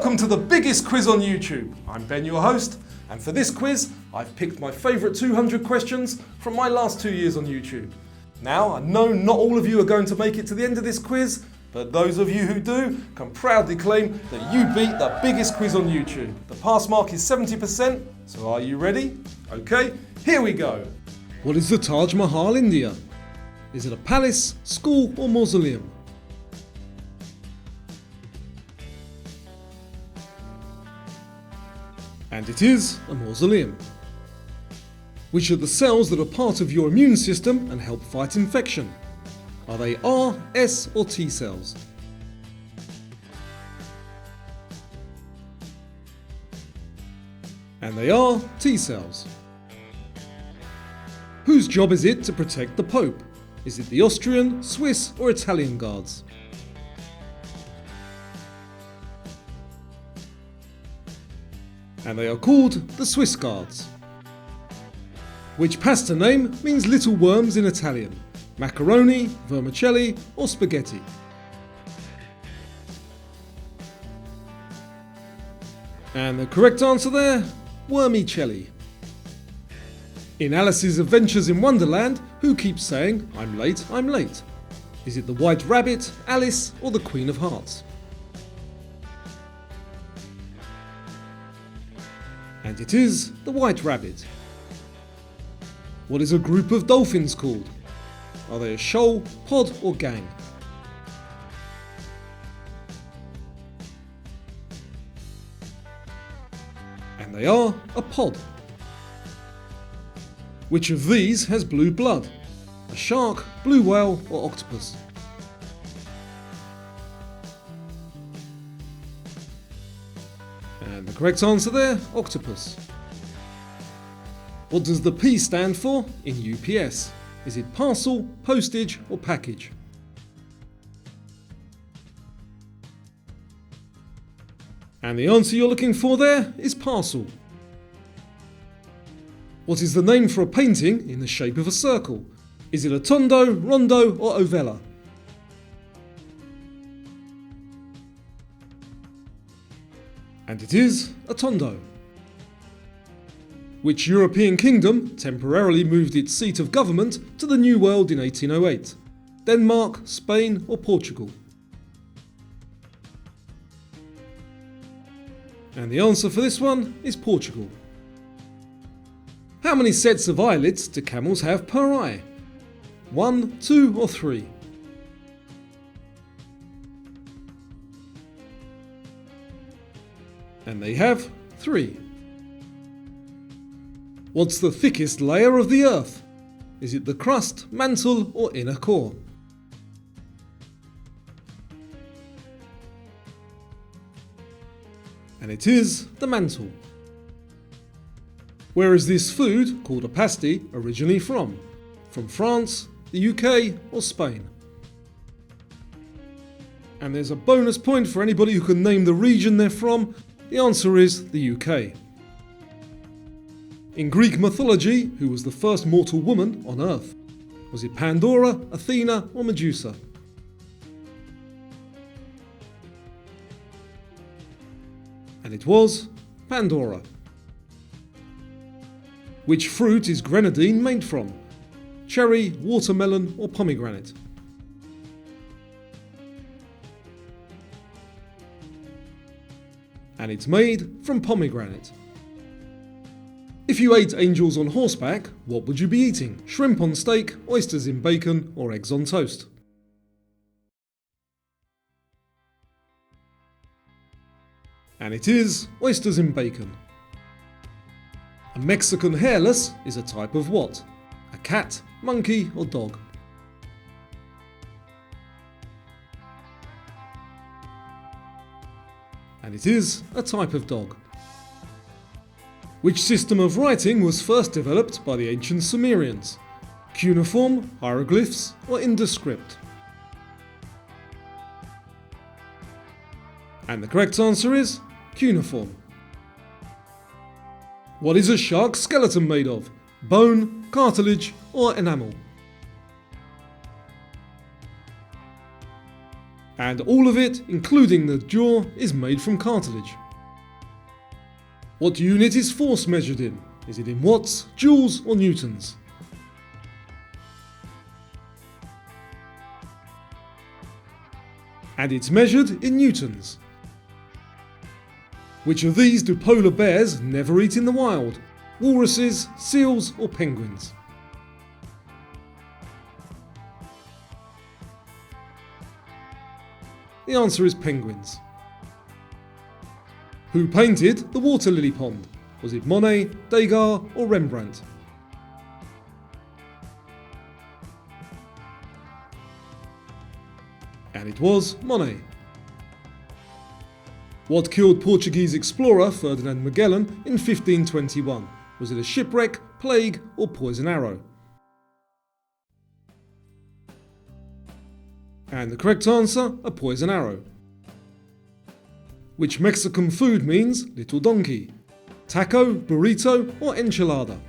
Welcome to the biggest quiz on YouTube. I'm Ben, your host, and for this quiz, I've picked my favourite 200 questions from my last 2 years on YouTube. Now, I know not all of you are going to make it to the end of this quiz, but those of you who do can proudly claim that you beat the biggest quiz on YouTube. The pass mark is 70%, so are you ready? Okay, here we go. What is the Taj Mahal, India? Is it a palace, school, or mausoleum? And it is a mausoleum. Which are the cells that are part of your immune system and help fight infection? Are they R, S, or T cells? And they are T cells. Whose job is it to protect the Pope? Is it the Austrian, Swiss, or Italian guards? And they are called the Swiss guards. Which pasta name means little worms in Italian? Macaroni, vermicelli, or spaghetti? And the correct answer there, wormicelli. In Alice's Adventures in Wonderland, who keeps saying, "I'm late, I'm late"? Is it the White Rabbit, Alice, or the Queen of Hearts? And it is the White Rabbit. What is a group of dolphins called? Are they a shoal, pod, or gang? And they are a pod. Which of these has blue blood? A shark, blue whale, or octopus? And the correct answer there, octopus. What does the P stand for in UPS? Is it parcel, postage, or package? And the answer you're looking for there is parcel. What is the name for a painting in the shape of a circle? Is it a tondo, rondo, or ovella? And it is a tondo. Which European kingdom temporarily moved its seat of government to the New World in 1808? Denmark, Spain, or Portugal? And the answer for this one is Portugal. How many sets of eyelids do camels have per eye? 1, 2, or 3? And they have 3. What's the thickest layer of the Earth? Is it the crust, mantle, or inner core? And it is the mantle. Where is this food, called a pasty, originally from? From France, the UK, or Spain? And there's a bonus point for anybody who can name the region they're from. The answer is the UK. In Greek mythology, who was the first mortal woman on Earth? Was it Pandora, Athena, or Medusa? And it was Pandora. Which fruit is grenadine made from? Cherry, watermelon, or pomegranate? And it's made from pomegranate. If you ate angels on horseback, what would you be eating? Shrimp on steak, oysters in bacon, or eggs on toast? And it is oysters in bacon. A Mexican hairless is a type of what? A cat, monkey, or dog? And it is a type of dog. Which system of writing was first developed by the ancient Sumerians? Cuneiform, hieroglyphs, or Indus script? And the correct answer is cuneiform. What is a shark's skeleton made of? Bone, cartilage, or enamel? And all of it, including the jaw, is made from cartilage. What unit is force measured in? Is it in watts, joules or newtons? And it's measured in newtons. Which of these do polar bears never eat in the wild? Walruses, seals or penguins? The answer is penguins. Who painted the water lily pond? Was it Monet, Degas or Rembrandt? And it was Monet. What killed Portuguese explorer Ferdinand Magellan in 1521? Was it a shipwreck, plague or poison arrow? And the correct answer, a poison arrow. Which Mexican food means little donkey? Taco, burrito or enchilada?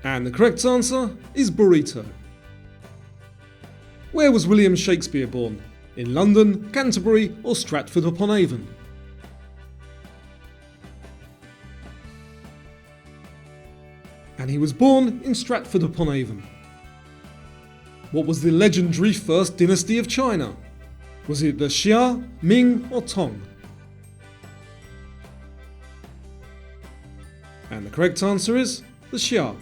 And the correct answer is burrito. Where was William Shakespeare born? In London, Canterbury or Stratford-upon-Avon? And he was born in Stratford-upon-Avon. What was the legendary first dynasty of China? Was it the Xia, Ming or Tang? And the correct answer is the Xia.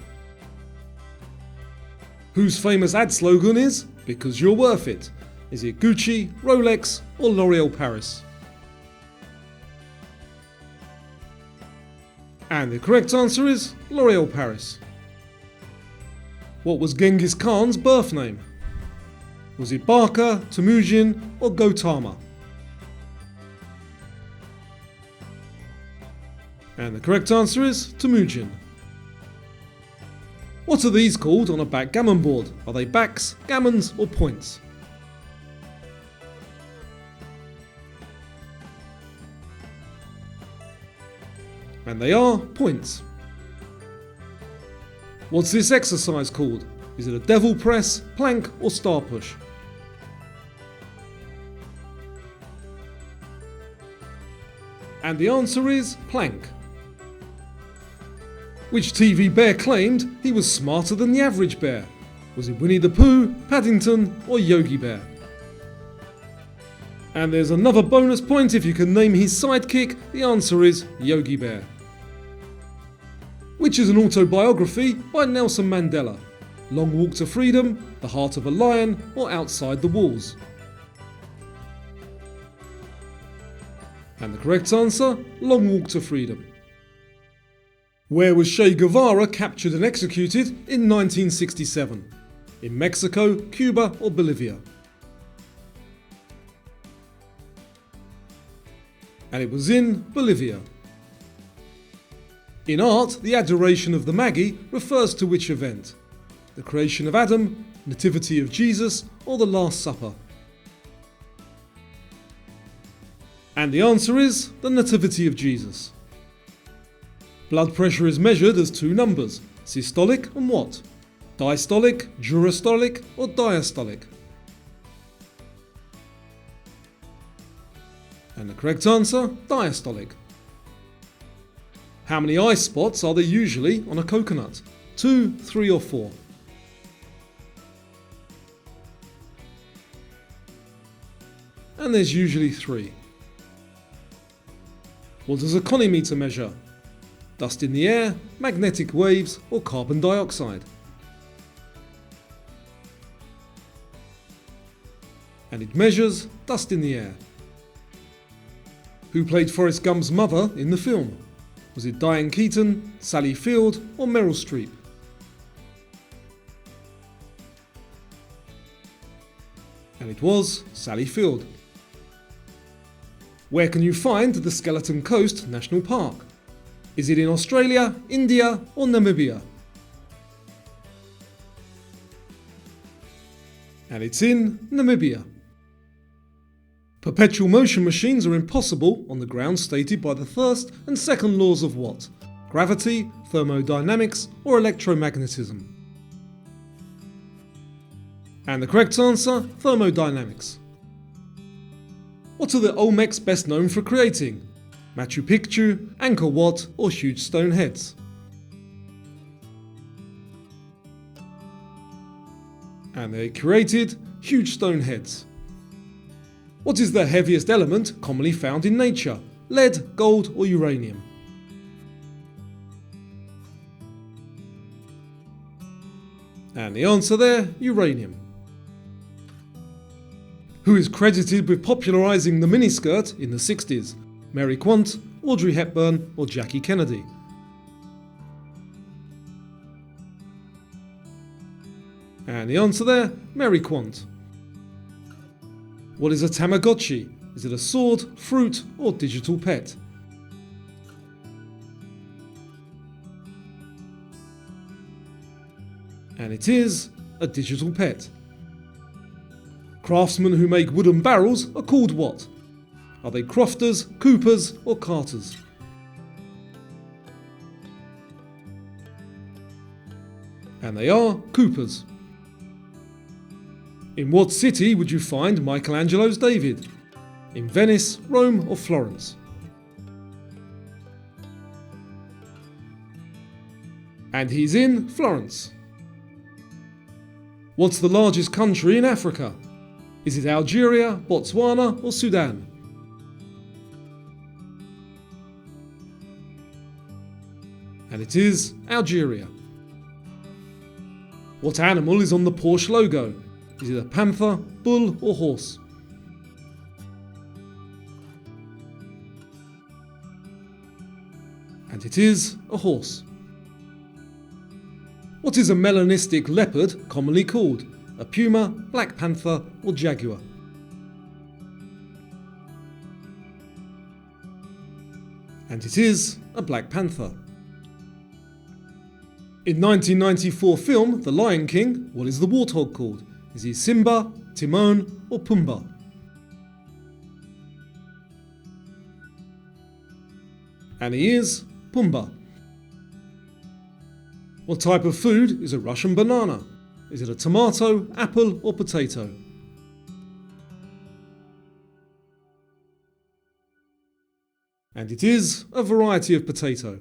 Whose famous ad slogan is, "Because you're worth it"? Is it Gucci, Rolex or L'Oréal Paris? And the correct answer is L'Oréal Paris. What was Genghis Khan's birth name? Was it Barca, Temujin or Gautama? And the correct answer is Temujin. What are these called on a backgammon board? Are they backs, gammons or points? And they are points. What's this exercise called? Is it a devil press, plank or star push? And the answer is plank. Which TV bear claimed he was smarter than the average bear? Was it Winnie the Pooh, Paddington or Yogi Bear? And there's another bonus point if you can name his sidekick. The answer is Yogi Bear. Which is an autobiography by Nelson Mandela? Long Walk to Freedom, The Heart of a Lion or Outside the Walls? And the correct answer, Long Walk to Freedom. Where was Che Guevara captured and executed in 1967? In Mexico, Cuba or Bolivia? And it was in Bolivia. In art, the adoration of the Magi refers to which event? The creation of Adam, Nativity of Jesus or the Last Supper? And the answer is the Nativity of Jesus. Blood pressure is measured as two numbers, systolic and what? Diastolic, durastolic or diastolic? And the correct answer, diastolic. How many eye spots are there usually on a coconut? 2, 3 or 4? And there's usually 3. What does a conimeter measure? Dust in the air, magnetic waves or carbon dioxide? And it measures dust in the air. Who played Forrest Gump's mother in the film? Was it Diane Keaton, Sally Field or Meryl Streep? And it was Sally Field. Where can you find the Skeleton Coast National Park? Is it in Australia, India or Namibia? And it's in Namibia. Perpetual motion machines are impossible on the grounds stated by the first and second laws of what? Gravity, thermodynamics or electromagnetism? And the correct answer, thermodynamics. What are the Olmecs best known for creating? Machu Picchu, Angkor Wat, or huge stone heads? And they created huge stone heads. What is the heaviest element commonly found in nature? Lead, gold, or uranium? And the answer there, uranium. Who is credited with popularising the miniskirt in the 60s? Mary Quant, Audrey Hepburn, or Jackie Kennedy? And the answer there, Mary Quant. What is a Tamagotchi? Is it a sword, fruit, or digital pet? And it is a digital pet. Craftsmen who make wooden barrels are called what? Are they crofters, coopers, or carters? And they are coopers. In what city would you find Michelangelo's David? In Venice, Rome, or Florence? And he's in Florence. What's the largest country in Africa? Is it Algeria, Botswana, or Sudan? And it is Algeria. What animal is on the Porsche logo? Is it a panther, bull, or horse? And it is a horse. What is a melanistic leopard commonly called? A puma, black panther, or jaguar? And it is a black panther. In 1994 film The Lion King, what is the warthog called? Is he Simba, Timon, or Pumbaa? And he is Pumbaa. What type of food is a Russian banana? Is it a tomato, apple, or potato? And it is a variety of potato.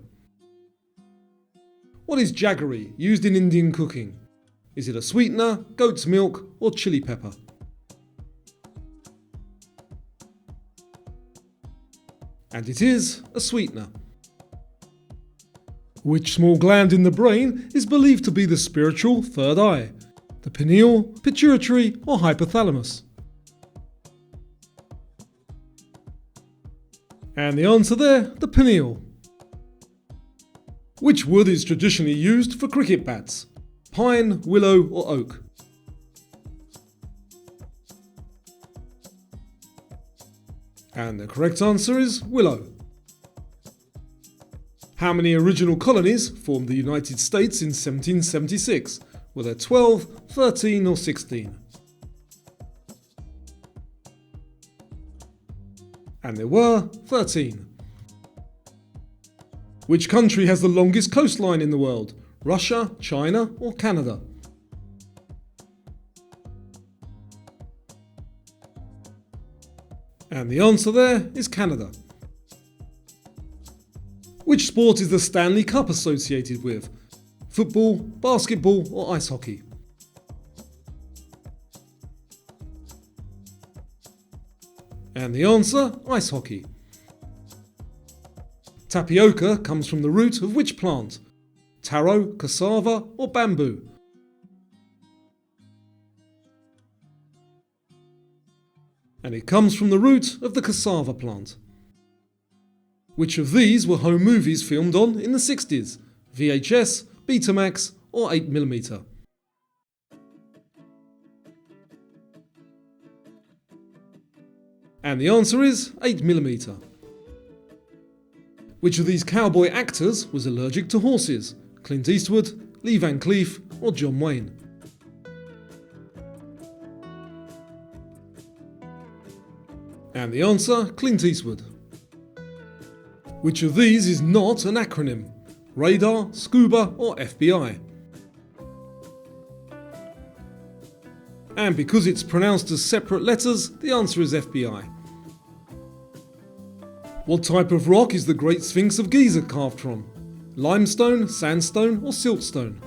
What is jaggery used in Indian cooking? Is it a sweetener, goat's milk, or chili pepper? And it is a sweetener. Which small gland in the brain is believed to be the spiritual third eye? The pineal, pituitary, or hypothalamus? And the answer there, the pineal. Which wood is traditionally used for cricket bats? Pine, willow, or oak? And the correct answer is willow. How many original colonies formed the United States in 1776? Were there 12, 13, or 16? And there were 13. Which country has the longest coastline in the world? Russia, China, or Canada? And the answer there is Canada. Which sport is the Stanley Cup associated with? Football, basketball, or ice hockey? And the answer, ice hockey. Tapioca comes from the root of which plant? Taro, cassava, or bamboo? And it comes from the root of the cassava plant. Which of these were home movies filmed on in the 60s? VHS, Betamax, or 8mm? And the answer is 8mm. Which of these cowboy actors was allergic to horses? Clint Eastwood, Lee Van Cleef, or John Wayne? And the answer, Clint Eastwood. Which of these is not an acronym? Radar, Scuba, or FBI? And because it's pronounced as separate letters, the answer is FBI. What type of rock is the Great Sphinx of Giza carved from? Limestone, sandstone or siltstone?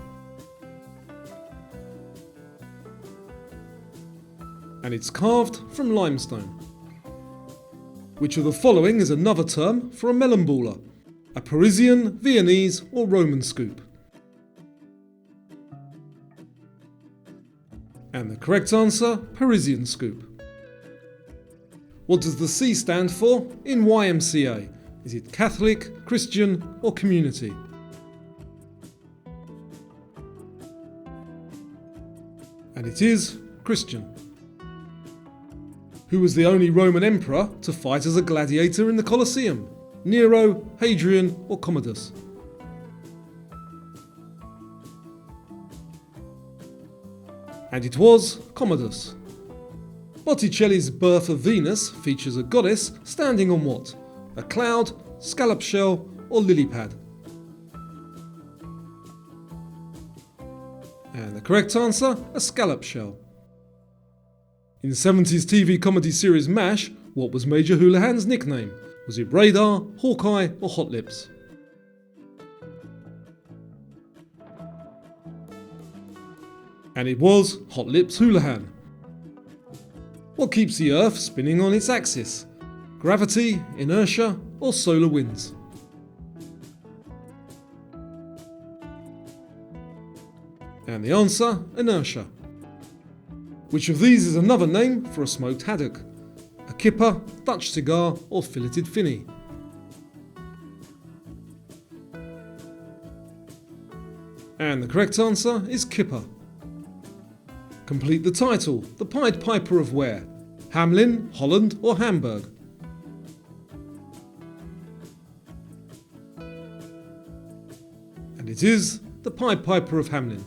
And it's carved from limestone. Which of the following is another term for a melon baller? A Parisian, Viennese or Roman scoop? And the correct answer, Parisian scoop. What does the C stand for in YMCA? Is it Catholic, Christian or community? And it is Christian. Who was the only Roman emperor to fight as a gladiator in the Colosseum? Nero, Hadrian or Commodus? And it was Commodus. Botticelli's Birth of Venus features a goddess standing on what? A cloud, scallop shell or lily pad? And the correct answer, a scallop shell. In the 70s TV comedy series MASH, what was Major Houlihan's nickname? Was it Radar, Hawkeye or Hot Lips? And it was Hot Lips Houlihan. What keeps the Earth spinning on its axis? Gravity, inertia or solar winds? And the answer, inertia. Which of these is another name for a smoked haddock? A kipper, Dutch cigar or filleted finny? And the correct answer is kipper. Complete the title. The Pied Piper of where? Hamelin, Holland or Hamburg? And it is the Pied Piper of Hamelin.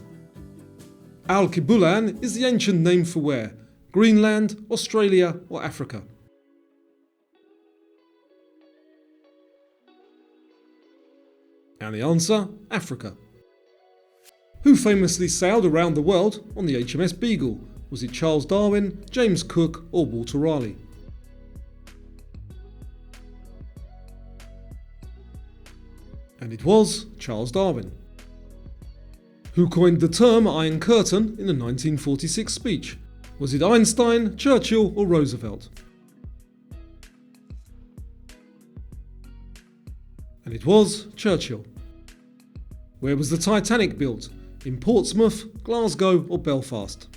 Al-Kibulan is the ancient name for where? Greenland, Australia or Africa? And the answer, Africa. Who famously sailed around the world on the HMS Beagle? Was it Charles Darwin, James Cook or Walter Raleigh? And it was Charles Darwin. Who coined the term Iron Curtain in the 1946 speech? Was it Einstein, Churchill or Roosevelt? And it was Churchill. Where was the Titanic built? In Portsmouth, Glasgow or Belfast?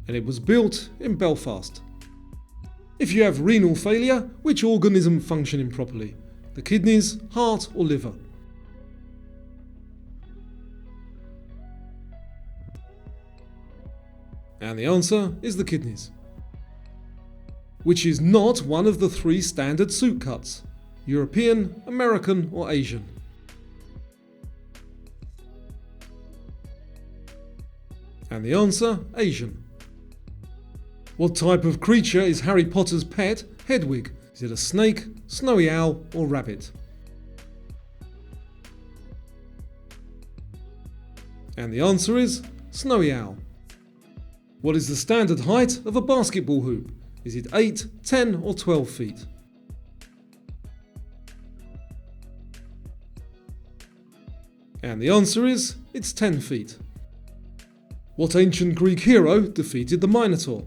And it was built in Belfast. If you have renal failure, which organ isn't functioning properly? The kidneys, heart or liver? And the answer is the kidneys. Which is not one of the three standard suit cuts? European, American or Asian? And the answer, Asian. What type of creature is Harry Potter's pet, Hedwig? Is it a snake, snowy owl or rabbit? And the answer is snowy owl. What is the standard height of a basketball hoop? Is it 8, 10 or 12 feet? And the answer is, it's 10 feet. What ancient Greek hero defeated the Minotaur?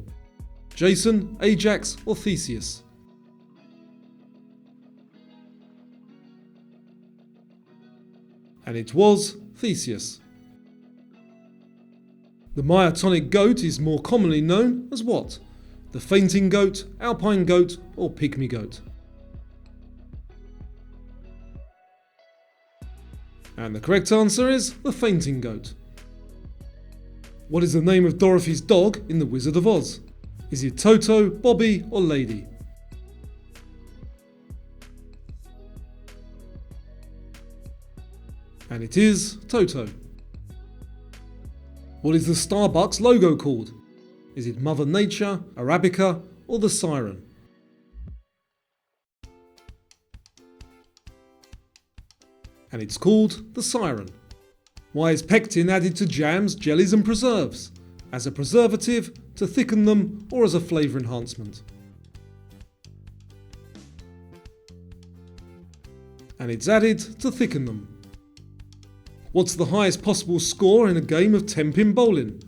Jason, Ajax or Theseus? And it was Theseus. The myotonic goat is more commonly known as what? The fainting goat, alpine goat or pygmy goat? And the correct answer is the fainting goat. What is the name of Dorothy's dog in The Wizard of Oz? Is it Toto, Bobby or Lady? And it is Toto. What is the Starbucks logo called? Is it Mother Nature, Arabica or the Siren? And it's called the Siren. Why is pectin added to jams, jellies and preserves? As a preservative, to thicken them, or as a flavour enhancement? And it's added to thicken them. What's the highest possible score in a game of 10-pin bowling?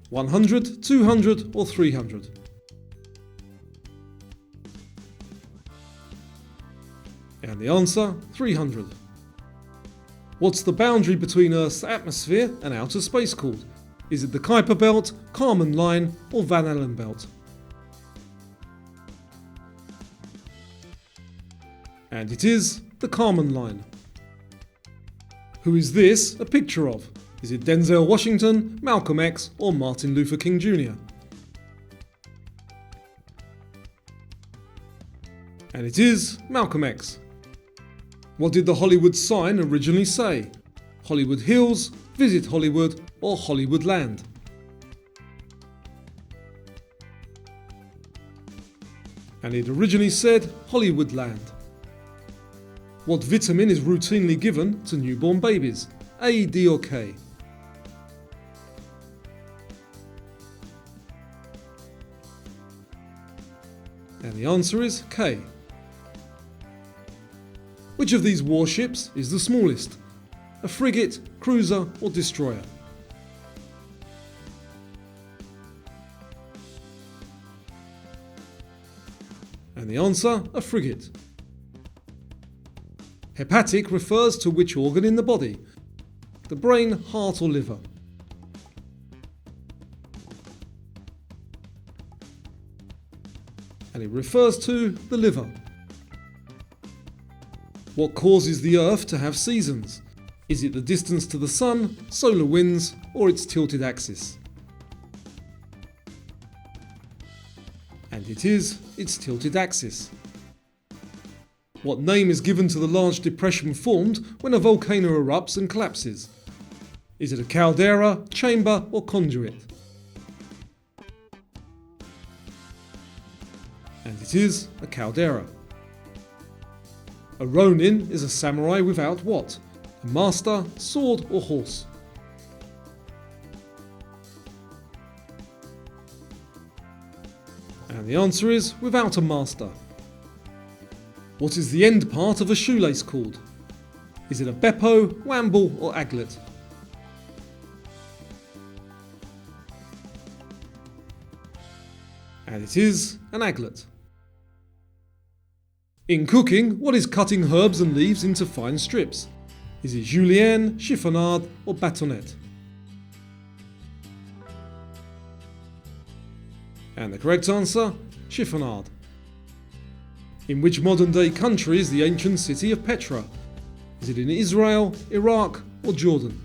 100, 200 or 300? And the answer, 300. What's the boundary between Earth's atmosphere and outer space called? Is it the Kuiper Belt, Kármán Line or Van Allen Belt? And it is the Kármán Line. Who is this a picture of? Is it Denzel Washington, Malcolm X or Martin Luther King Jr.? And it is Malcolm X. What did the Hollywood sign originally say? Hollywood Hills, Visit Hollywood or Hollywood Land? And it originally said Hollywood Land. What vitamin is routinely given to newborn babies? A, D or K? And the answer is K. Which of these warships is the smallest? A frigate, cruiser or destroyer? And the answer, a frigate. Hepatic refers to which organ in the body? The brain, heart or liver? And it refers to the liver. What causes the Earth to have seasons? Is it the distance to the Sun, solar winds, or its tilted axis? And it is its tilted axis. What name is given to the large depression formed when a volcano erupts and collapses? Is it a caldera, chamber, or conduit? And it is a caldera. A ronin is a samurai without what? A master, sword, or horse? And the answer is without a master. What is the end part of a shoelace called? Is it a beppo, wamble, or aglet? And it is an aglet. In cooking, what is cutting herbs and leaves into fine strips? Is it julienne, chiffonade, or bâtonnet? And the correct answer, chiffonade. In which modern-day country is the ancient city of Petra? Is it in Israel, Iraq, or Jordan?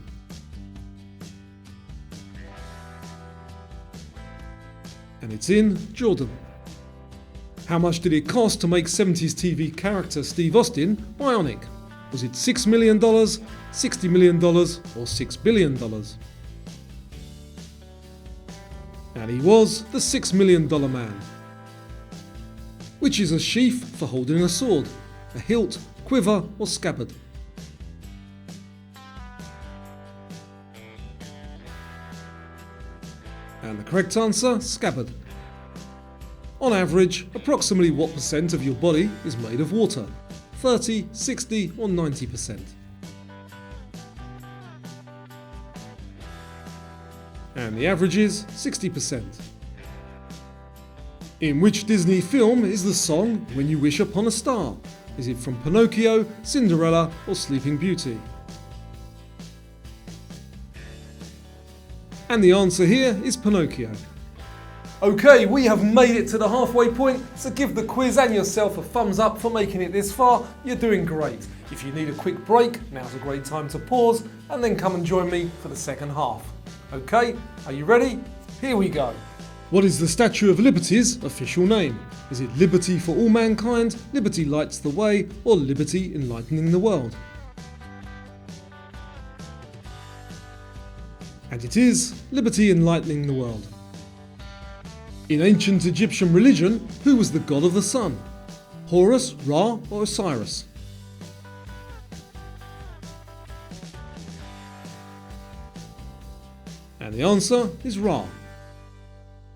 And it's in Jordan. How much did it cost to make 70s TV character Steve Austin bionic? Was it $6 million, $60 million, or $6 billion? And he was the $6 million man. Which is a sheath for holding a sword? A hilt, quiver, or scabbard? And the correct answer, scabbard. On average, approximately what percent of your body is made of water? 30, 60 or 90%? And the average is 60%. In which Disney film is the song When You Wish Upon a Star? Is it from Pinocchio, Cinderella or Sleeping Beauty? And the answer here is Pinocchio. Okay, we have made it to the halfway point, so give the quiz and yourself a thumbs up for making it this far. You're doing great. If you need a quick break, now's a great time to pause and then come and join me for the second half. Okay, are you ready? Here we go. What is the Statue of Liberty's official name? Is it Liberty for All Mankind, Liberty Lights the Way, or Liberty Enlightening the World? And it is Liberty Enlightening the World. In ancient Egyptian religion, who was the god of the sun? Horus, Ra, or Osiris? And the answer is Ra.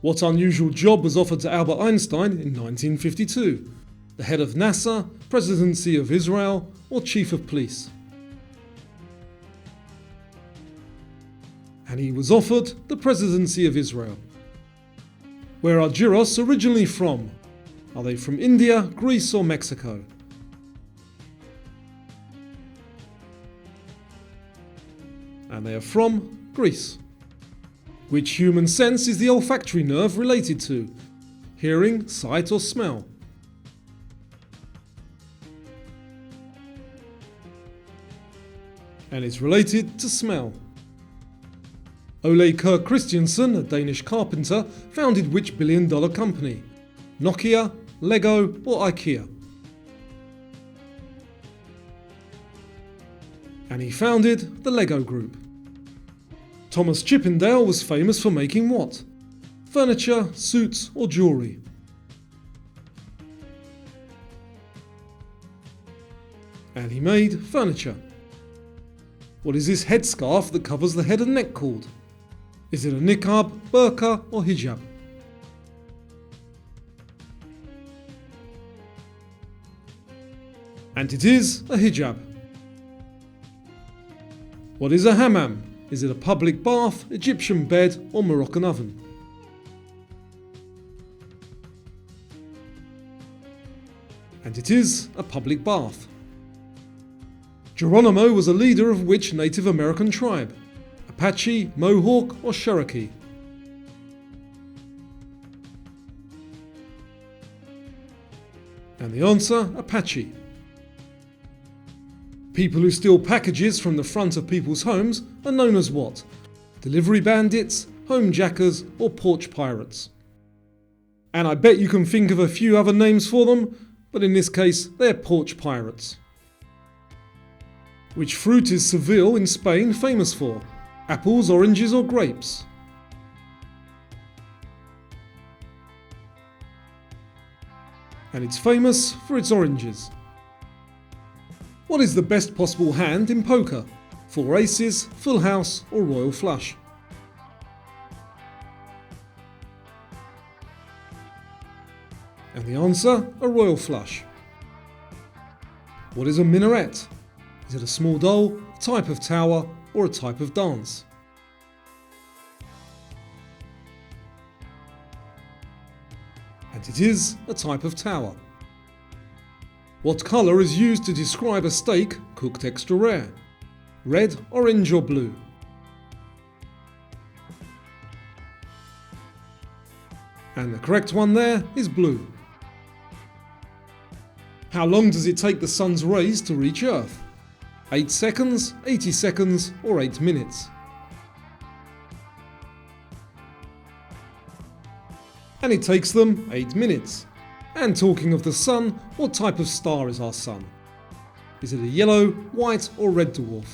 What unusual job was offered to Albert Einstein in 1952? The head of NASA, Presidency of Israel, or Chief of Police? And he was offered the Presidency of Israel. Where are gyros originally from? Are they from India, Greece, or Mexico? And they are from Greece. Which human sense is the olfactory nerve related to? Hearing, sight, or smell? And it's related to smell. Ole Kirk Christiansen, a Danish carpenter, founded which billion-dollar company? Nokia, Lego, or IKEA? And he founded the Lego Group. Thomas Chippendale was famous for making what? Furniture, suits, or jewellery? And he made furniture. What is this headscarf that covers the head and neck called? Is it a niqab, burqa, or hijab? And it is a hijab. What is a hammam? Is it a public bath, Egyptian bed, or Moroccan oven? And it is a public bath. Geronimo was a leader of which Native American tribe? Apache, Mohawk, or Cherokee? And the answer, Apache. People who steal packages from the front of people's homes are known as what? Delivery bandits, homejackers, or porch pirates. And I bet you can think of a few other names for them, but in this case, they're porch pirates. Which fruit is Seville in Spain famous for? Apples, oranges, or grapes? And it's famous for its oranges. What is the best possible hand in poker? Four aces, full house, or royal flush? And the answer, a royal flush. What is a minaret? Is it a small doll, a type of tower, or a type of dance? And it is a type of tower. What colour is used to describe a steak cooked extra rare? Red, orange, or blue? And the correct one there is blue. How long does it take the sun's rays to reach Earth? 8 seconds, 80 seconds, or 8 minutes? And it takes them 8 minutes. And talking of the sun, what type of star is our sun? Is it a yellow, white, or red dwarf?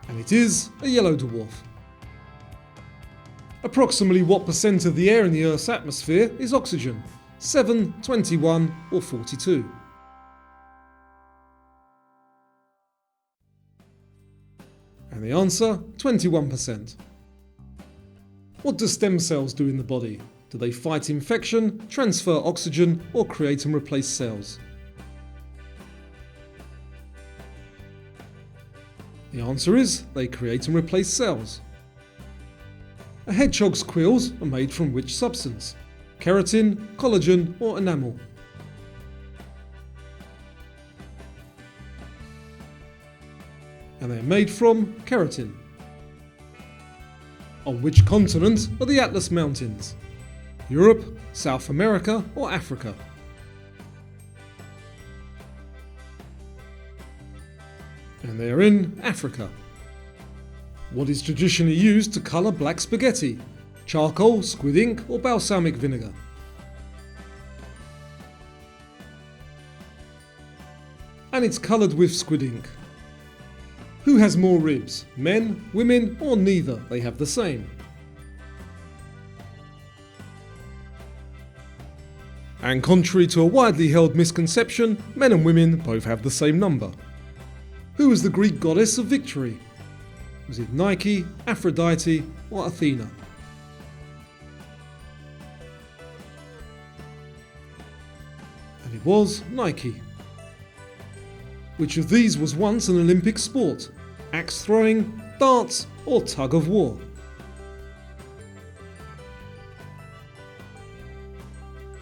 And it is a yellow dwarf. Approximately what percent of the air in the Earth's atmosphere is oxygen? 7, 21, or 42? And the answer, 21%. What do stem cells do in the body? Do they fight infection, transfer oxygen, or create and replace cells? The answer is, they create and replace cells. A hedgehog's quills are made from which substance? Keratin, collagen, or enamel? And they are made from keratin. On which continent are the Atlas Mountains? Europe, South America, or Africa? And they are in Africa. What is traditionally used to colour black spaghetti? Charcoal, squid ink, or balsamic vinegar? And it's coloured with squid ink. Who has more ribs? Men, women, or neither? They have the same. And contrary to a widely held misconception, men and women both have the same number. Who was the Greek goddess of victory? Was it Nike, Aphrodite, or Athena? And it was Nike. Which of these was once an Olympic sport? Axe throwing, darts, or tug of war?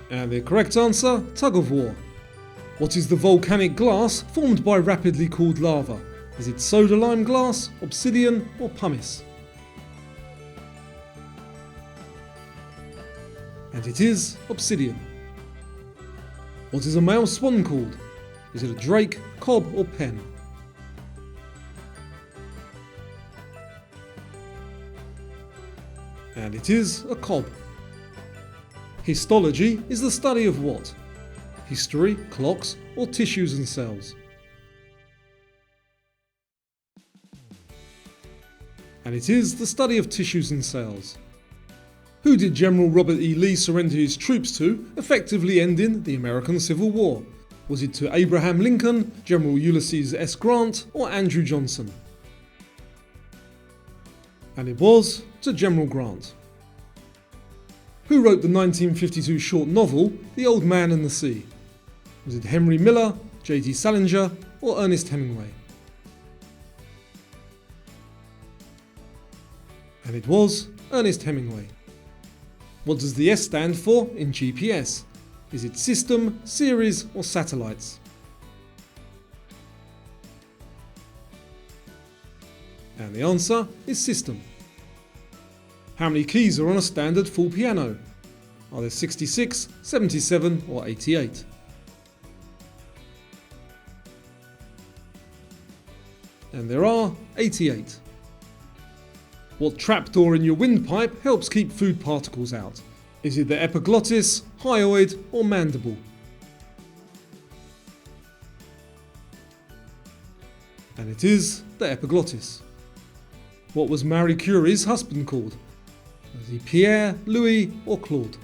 And the correct answer, tug of war. What is the volcanic glass formed by rapidly cooled lava? Is it soda lime glass, obsidian, or pumice? And it is obsidian. What is a male swan called? Is it a drake, cob, or pen? And it is a cob. Histology is the study of what? History, clocks, or tissues and cells? And it is the study of tissues and cells. Who did General Robert E. Lee surrender his troops to, effectively ending the American Civil War? Was it to Abraham Lincoln, General Ulysses S. Grant, or Andrew Johnson? And it was to General Grant. Who wrote the 1952 short novel, The Old Man and the Sea? Was it Henry Miller, J.D. Salinger, or Ernest Hemingway? And it was Ernest Hemingway. What does the S stand for in GPS? Is it system, series, or satellites? And the answer is system. How many keys are on a standard full piano? Are there 66, 77, or 88? And there are 88. What trapdoor in your windpipe helps keep food particles out? Is it the epiglottis, hyoid, or mandible? And it is the epiglottis. What was Marie Curie's husband called? Was he Pierre, Louis, or Claude?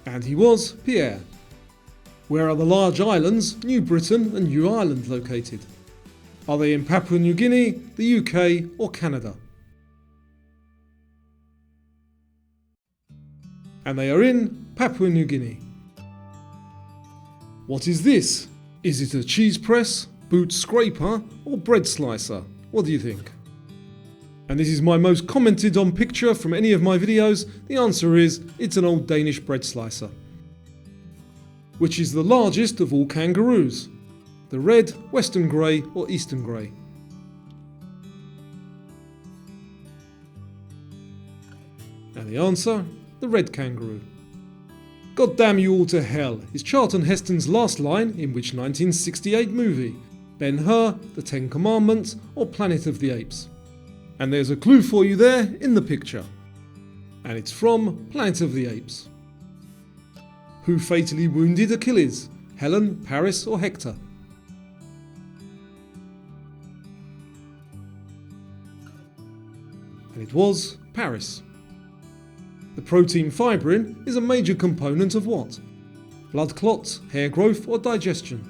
And he was Pierre. Where are the large islands, New Britain and New Ireland, located? Are they in Papua New Guinea, the UK, or Canada? And they are in Papua New Guinea. What is this? Is it a cheese press, boot scraper, or bread slicer? What do you think? And this is my most commented on picture from any of my videos. The answer is, it's an old Danish bread slicer. Which is the largest of all kangaroos? The red, western grey, or eastern grey? And the answer, the red kangaroo. God damn you all to hell is Charlton Heston's last line in which 1968 movie? Ben-Hur, The Ten Commandments, or Planet of the Apes? And there's a clue for you there in the picture. And it's from Planet of the Apes. Who fatally wounded Achilles? Helen, Paris, or Hector? And it was Paris. The protein fibrin is a major component of what? Blood clots, hair growth, or digestion?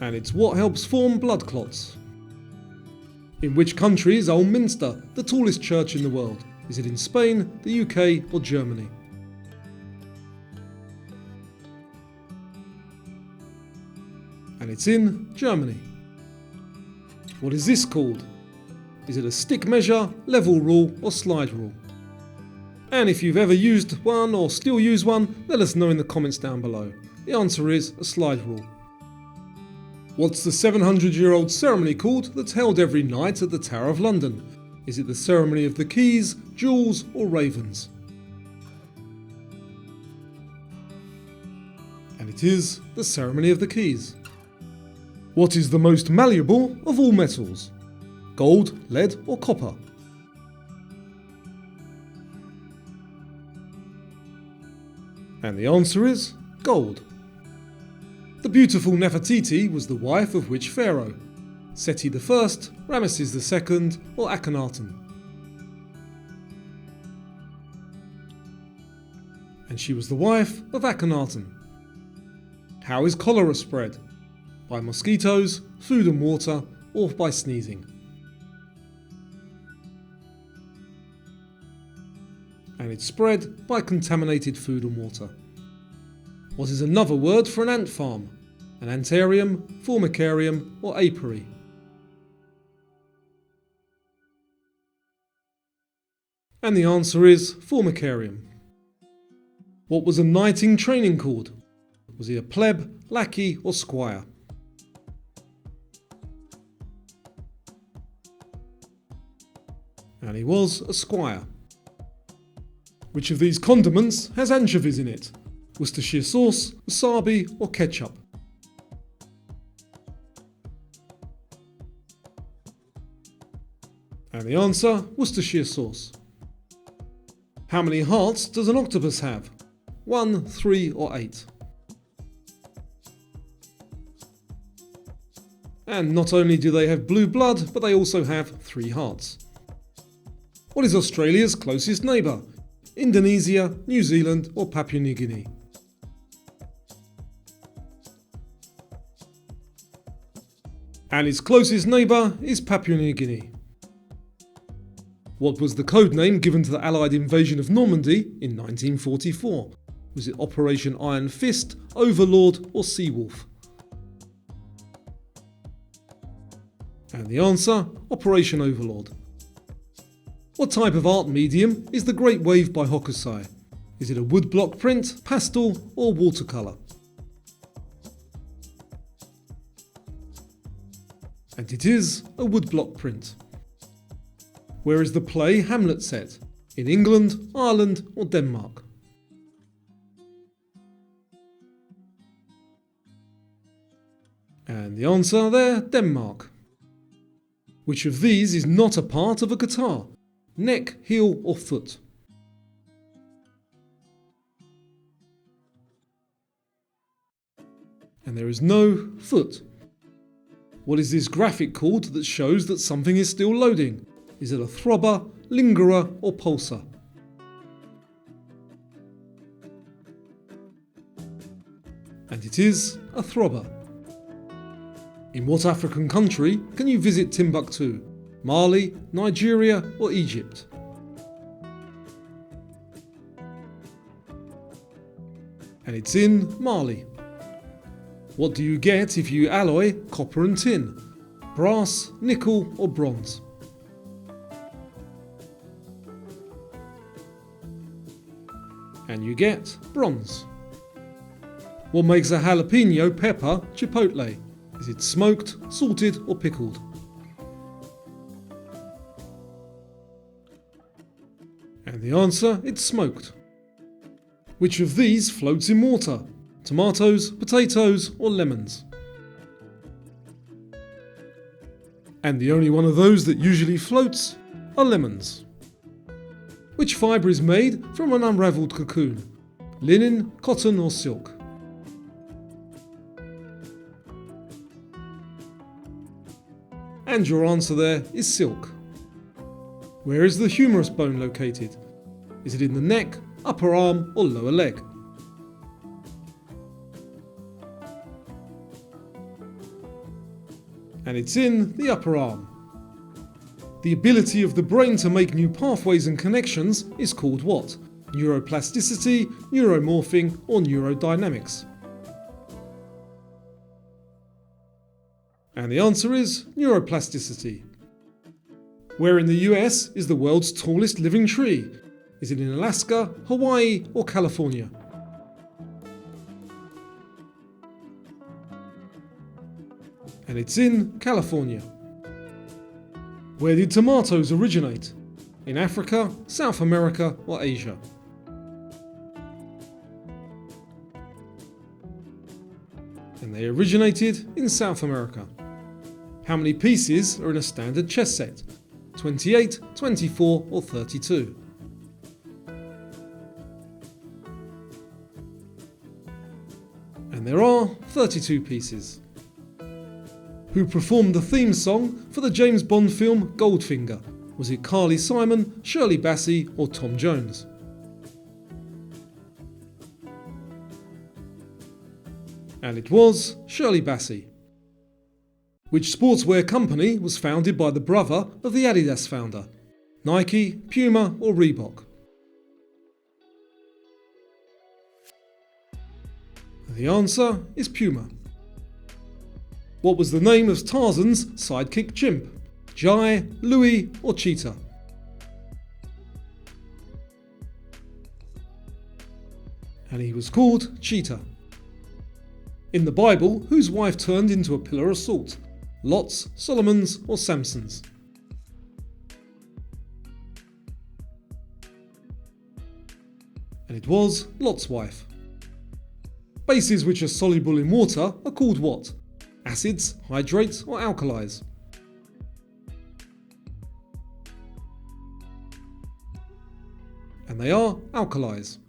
And it's what helps form blood clots. In which country is Old Minster, the tallest church in the world? Is it in Spain, the UK, or Germany? And it's in Germany. What is this called? Is it a stick measure, level rule, or slide rule? And if you've ever used one or still use one, let us know in the comments down below. The answer is a slide rule. What's the 700-year-old ceremony called that's held every night at the Tower of London? Is it the ceremony of the keys, jewels, or ravens? And it is the ceremony of the keys. What is the most malleable of all metals? Gold, lead, or copper? And the answer is gold. The beautiful Nefertiti was the wife of which pharaoh? Seti I, Ramesses II, or Akhenaten? And she was the wife of Akhenaten. How is cholera spread? By mosquitoes, food and water, or by sneezing? And it's spread by contaminated food and water. What is another word for an ant farm? An antarium, formicarium, or apiary? And the answer is formicarium. What was a knight in training called? Was he a pleb, lackey, or squire? And he was a squire. Which of these condiments has anchovies in it? Worcestershire sauce, wasabi, or ketchup? And the answer, Worcestershire sauce. How many hearts does an octopus have? 1, 3, or 8? And not only do they have blue blood, but they also have 3 hearts. What is Australia's closest neighbour? Indonesia, New Zealand, or Papua New Guinea? And its closest neighbour is Papua New Guinea. What was the code name given to the Allied invasion of Normandy in 1944? Was it Operation Iron Fist, Overlord, or Seawolf? And the answer, Operation Overlord. What type of art medium is The Great Wave by Hokusai? Is it a woodblock print, pastel, or watercolour? And it is a woodblock print. Where is the play Hamlet set? In England, Ireland, or Denmark? And the answer there, Denmark. Which of these is not a part of a guitar? Neck, heel, or foot? And there is no foot. What is this graphic called that shows that something is still loading? Is it a throbber, lingerer, or pulsar? And it is a throbber. In what African country can you visit Timbuktu? Mali, Nigeria, or Egypt? And it's in Mali. What do you get if you alloy copper and tin? Brass, nickel, or bronze? And you get bronze. What makes a jalapeno pepper chipotle? Is it smoked, salted, or pickled? And the answer, it's smoked. Which of these floats in water? Tomatoes, potatoes, or lemons? And the only one of those that usually floats are lemons. Which fibre is made from an unravelled cocoon? Linen, cotton, or silk? And your answer there is silk. Where is the humerus bone located? Is it in the neck, upper arm, or lower leg? And it's in the upper arm. The ability of the brain to make new pathways and connections is called what? Neuroplasticity, neuromorphing, or neurodynamics? And the answer is neuroplasticity. Where in the US is the world's tallest living tree? Is it in Alaska, Hawaii, or California? And it's in California. Where did tomatoes originate? In Africa, South America, or Asia? And they originated in South America. How many pieces are in a standard chess set? 28, 24, or 32? And there are 32 pieces. Who performed the theme song for the James Bond film Goldfinger? Was it Carly Simon, Shirley Bassey or Tom Jones? And it was Shirley Bassey. Which sportswear company was founded by the brother of the Adidas founder? Nike, Puma or Reebok? And the answer is Puma. What was the name of Tarzan's sidekick chimp? Jai, Louie or Cheetah? And he was called Cheetah. In the Bible, whose wife turned into a pillar of salt? Lot's, Solomon's or Samson's? And it was Lot's wife. Bases which are soluble in water are called what? Acids, hydrates or alkalis? And they are alkalis.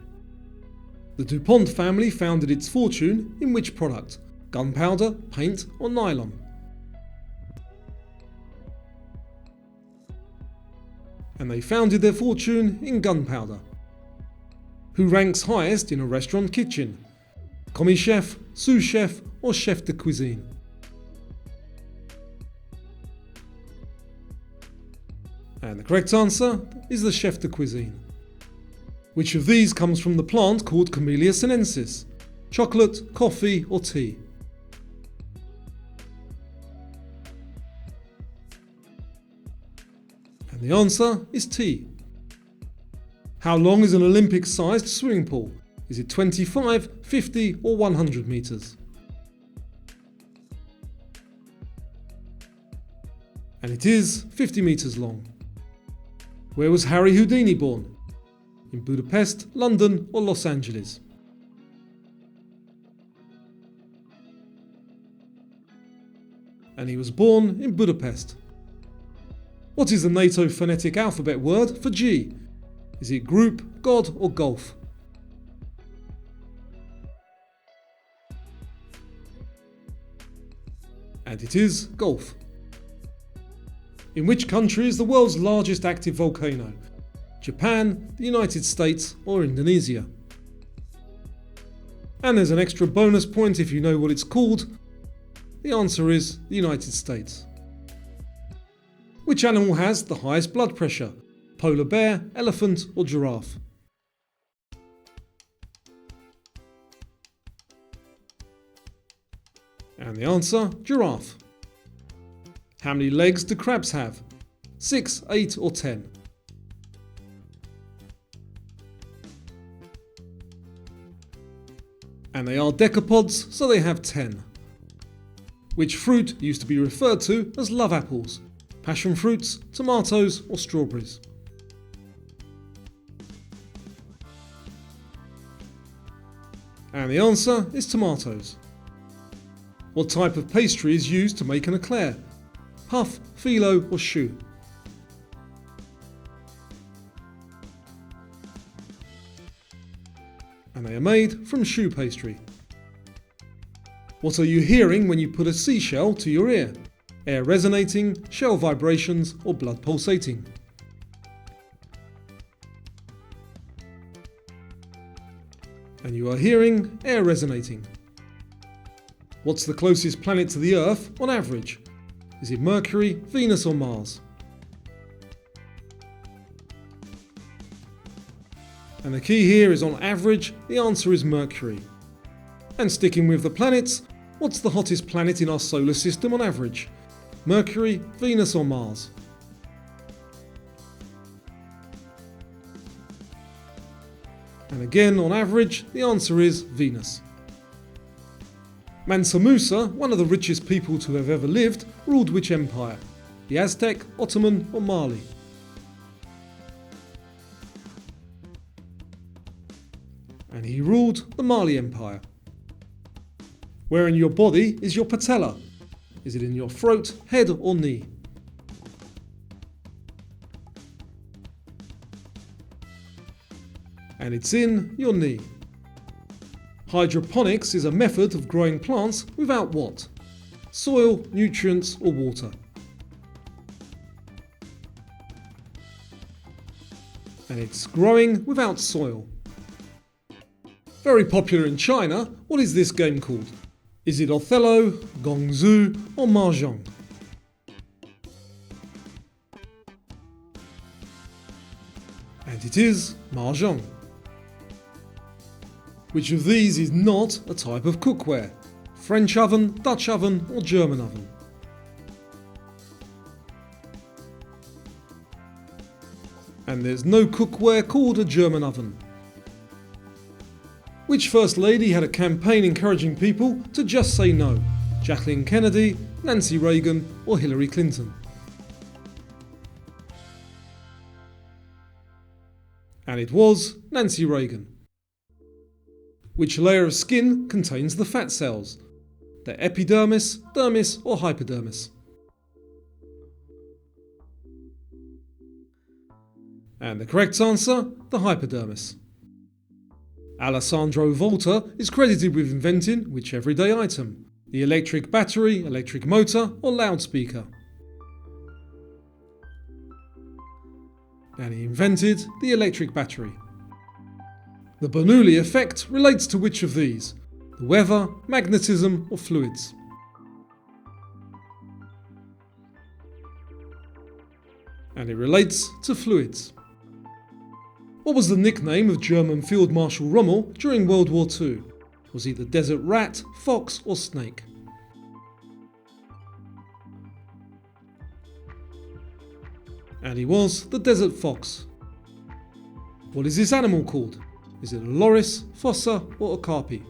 The DuPont family founded its fortune in which product? Gunpowder, paint or nylon? And they founded their fortune in gunpowder. Who ranks highest in a restaurant kitchen? Commis chef, sous chef or chef de cuisine? And the correct answer is the chef de cuisine. Which of these comes from the plant called Camellia sinensis? Chocolate, coffee or tea? And the answer is tea. How long is an Olympic-sized swimming pool? Is it 25, 50 or 100 metres? And it is 50 metres long. Where was Harry Houdini born? In Budapest, London or Los Angeles? And he was born in Budapest. What is the NATO phonetic alphabet word for G? Is it group, God or golf? And it is golf. In which country is the world's largest active volcano? Japan, the United States or Indonesia? And there's an extra bonus point if you know what it's called. The answer is the United States. Which animal has the highest blood pressure? Polar bear, elephant or giraffe? And the answer, giraffe. How many legs do crabs have? 6, 8 or 10? And they are decapods, so they have 10. Which fruit used to be referred to as love apples? Passion fruits, tomatoes or strawberries? And the answer is tomatoes. What type of pastry is used to make an eclair? Puff, phyllo or choux? And they are made from choux pastry. What are you hearing when you put a seashell to your ear? Air resonating, shell vibrations or blood pulsating? And you are hearing air resonating. What's the closest planet to the Earth on average? Is it Mercury, Venus or Mars? And the key here is on average, the answer is Mercury. And sticking with the planets, what's the hottest planet in our solar system on average? Mercury, Venus or Mars? And again, on average, the answer is Venus. Mansa Musa, one of the richest people to have ever lived, ruled which empire? The Aztec, Ottoman or Mali? And he ruled the Mali Empire. Where in your body is your patella? Is it in your throat, head or knee? And it's in your knee. Hydroponics is a method of growing plants without what? soil, nutrients or water? And it's growing without soil. Very popular in China, what is this game called? Is it Othello, Gongzu or Mahjong? And it is Mahjong. Which of these is not a type of cookware? French oven, Dutch oven or German oven? And there's no cookware called a German oven. Which First Lady had a campaign encouraging people to just say no? Jacqueline Kennedy, Nancy Reagan or Hillary Clinton? And it was Nancy Reagan. Which layer of skin contains the fat cells? The epidermis, dermis or hypodermis? And the correct answer, the hypodermis. Alessandro Volta is credited with inventing which everyday item? The electric battery, electric motor or loudspeaker? And he invented the electric battery. The Bernoulli effect relates to which of these? The weather, magnetism or fluids? And it relates to fluids. What was the nickname of German Field Marshal Rommel during World War II? Was he the desert rat, fox or snake? And he was the desert fox. What is this animal called? Is it a loris, fossa or okapi?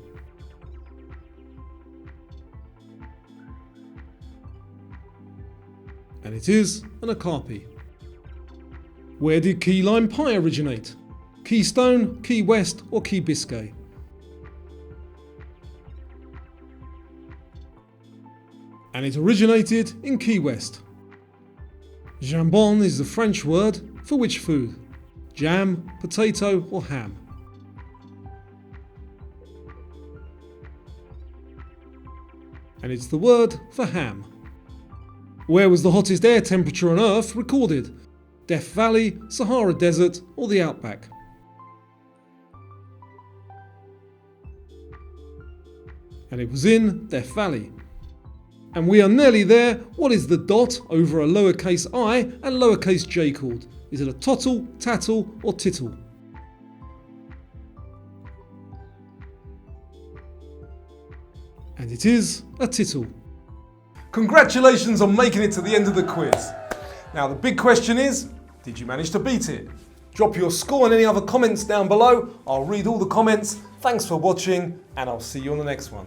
And it is an okapi. Where did key lime pie originate? Keystone, Key West or Key Biscay? And it originated in Key West. Jambon is the French word for which food? Jam, potato or ham? And it's the word for ham. Where was the hottest air temperature on Earth recorded? Death Valley, Sahara Desert or the Outback? And it was in Death Valley. And we are nearly there. What is the dot over a lowercase I and lowercase j called? Is it a tottle, tattle or tittle? And it is a tittle. Congratulations on making it to the end of the quiz. Now the big question is, did you manage to beat it? Drop your score and any other comments down below. I'll read all the comments. Thanks for watching and I'll see you on the next one.